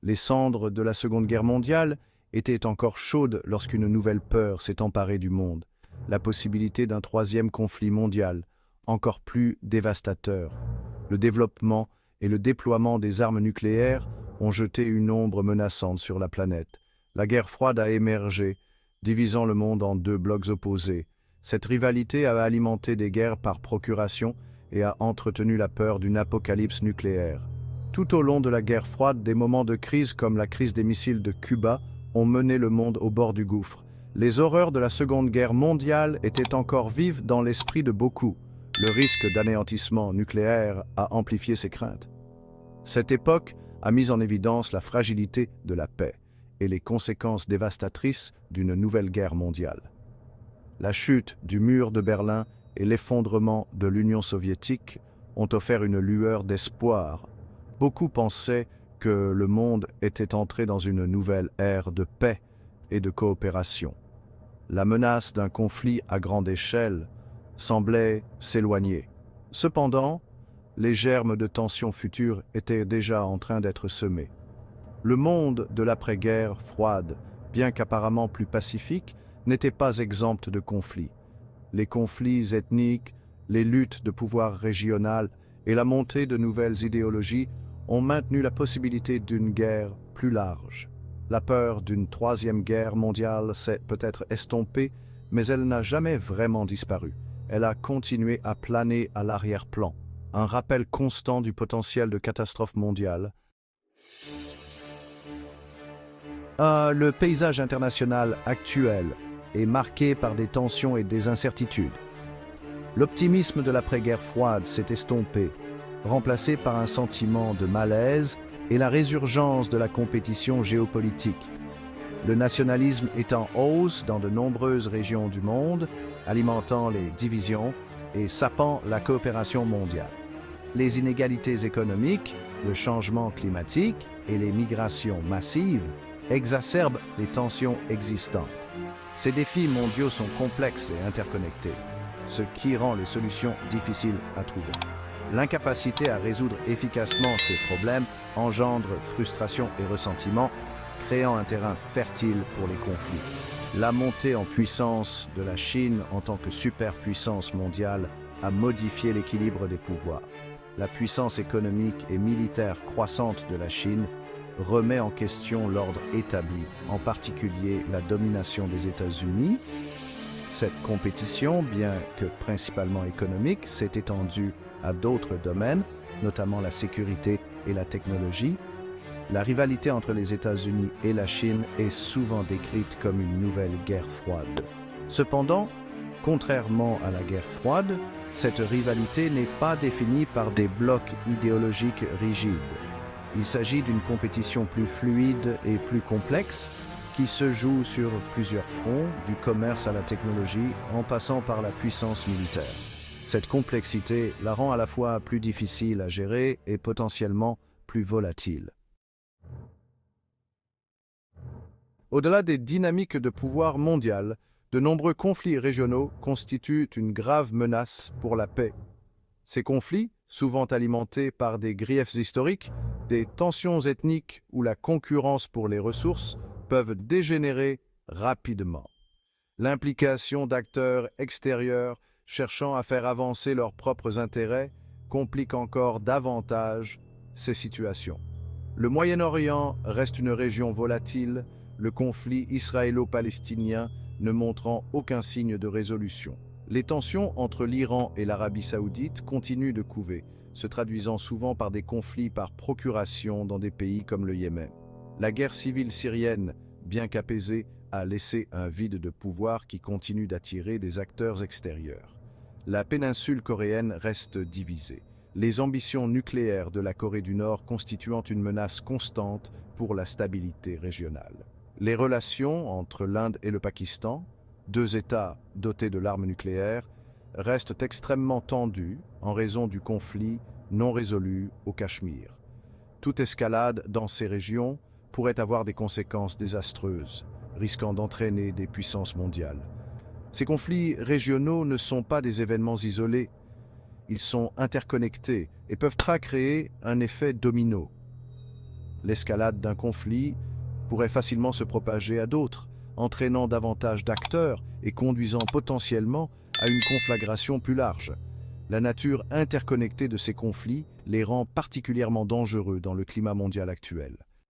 Les cendres de la Seconde Guerre mondiale étaient encore chaudes lorsqu'une nouvelle peur s'est emparée du monde, la possibilité d'un troisième conflit mondial, encore plus dévastateur. Le développement et le déploiement des armes nucléaires ont jeté une ombre menaçante sur la planète. La guerre froide a émergé, divisant le monde en deux blocs opposés. Cette rivalité a alimenté des guerres par procuration et a entretenu la peur d'une apocalypse nucléaire. Tout au long de la guerre froide, des moments de crise comme la crise des missiles de Cuba ont mené le monde au bord du gouffre. Les horreurs de la Seconde Guerre mondiale étaient encore vives dans l'esprit de beaucoup. Le risque d'anéantissement nucléaire a amplifié ces craintes. Cette époque a mis en évidence la fragilité de la paix et les conséquences dévastatrices d'une nouvelle guerre mondiale. La chute du mur de Berlin et l'effondrement de l'Union soviétique ont offert une lueur d'espoir. Beaucoup pensaient que le monde était entré dans une nouvelle ère de paix et de coopération. La menace d'un conflit à grande échelle semblait s'éloigner. Cependant, les germes de tensions futures étaient déjà en train d'être semés. Le monde de l'après-guerre froide, bien qu'apparemment plus pacifique, n'était pas exempt de conflits. Les conflits ethniques, les luttes de pouvoir régional et la montée de nouvelles idéologies ont maintenu la possibilité d'une guerre plus large. La peur d'une troisième guerre mondiale s'est peut-être estompée, mais elle n'a jamais vraiment disparu. Elle a continué à planer à l'arrière-plan, un rappel constant du potentiel de catastrophe mondiale. Le paysage international actuel est marqué par des tensions et des incertitudes. L'optimisme de l'après-guerre froide s'est estompé, remplacé par un sentiment de malaise et la résurgence de la compétition géopolitique. Le nationalisme est en hausse dans de nombreuses régions du monde, alimentant les divisions et sapant la coopération mondiale. Les inégalités économiques, le changement climatique et les migrations massives exacerbent les tensions existantes. Ces défis mondiaux sont complexes et interconnectés, ce qui rend les solutions difficiles à trouver. L'incapacité à résoudre efficacement ces problèmes engendre frustration et ressentiment, créant un terrain fertile pour les conflits. La montée en puissance de la Chine en tant que superpuissance mondiale a modifié l'équilibre des pouvoirs. La puissance économique et militaire croissante de la Chine remet en question l'ordre établi, en particulier la domination des États-Unis. Cette compétition, bien que principalement économique, s'est étendue à d'autres domaines, notamment la sécurité et la technologie. La rivalité entre les États-Unis et la Chine est souvent décrite comme une nouvelle guerre froide. Cependant, contrairement à la guerre froide, cette rivalité n'est pas définie par des blocs idéologiques rigides. Il s'agit d'une compétition plus fluide et plus complexe qui se joue sur plusieurs fronts, du commerce à la technologie, en passant par la puissance militaire. Cette complexité la rend à la fois plus difficile à gérer et potentiellement plus volatile. Au-delà des dynamiques de pouvoir mondial, de nombreux conflits régionaux constituent une grave menace pour la paix. Ces conflits, souvent alimentés par des griefs historiques, des tensions ethniques ou la concurrence pour les ressources, peuvent dégénérer rapidement. L'implication d'acteurs extérieurs cherchant à faire avancer leurs propres intérêts complique encore davantage ces situations. Le Moyen-Orient reste une région volatile, le conflit israélo-palestinien ne montrant aucun signe de résolution. Les tensions entre l'Iran et l'Arabie saoudite continuent de couver, se traduisant souvent par des conflits par procuration dans des pays comme le Yémen. La guerre civile syrienne, bien qu'apaisée, a laissé un vide de pouvoir qui continue d'attirer des acteurs extérieurs. La péninsule coréenne reste divisée, les ambitions nucléaires de la Corée du Nord constituant une menace constante pour la stabilité régionale. Les relations entre l'Inde et le Pakistan, deux États dotés de l'arme nucléaire, restent extrêmement tendues en raison du conflit non résolu au Cachemire. Toute escalade dans ces régions pourrait avoir des conséquences désastreuses, risquant d'entraîner des puissances mondiales. Ces conflits régionaux ne sont pas des événements isolés, ils sont interconnectés et peuvent créer un effet domino. L'escalade d'un conflit pourrait facilement se propager à d'autres, entraînant davantage d'acteurs et conduisant potentiellement à une conflagration plus large. La nature interconnectée de ces conflits les rend particulièrement dangereux dans le climat mondial actuel.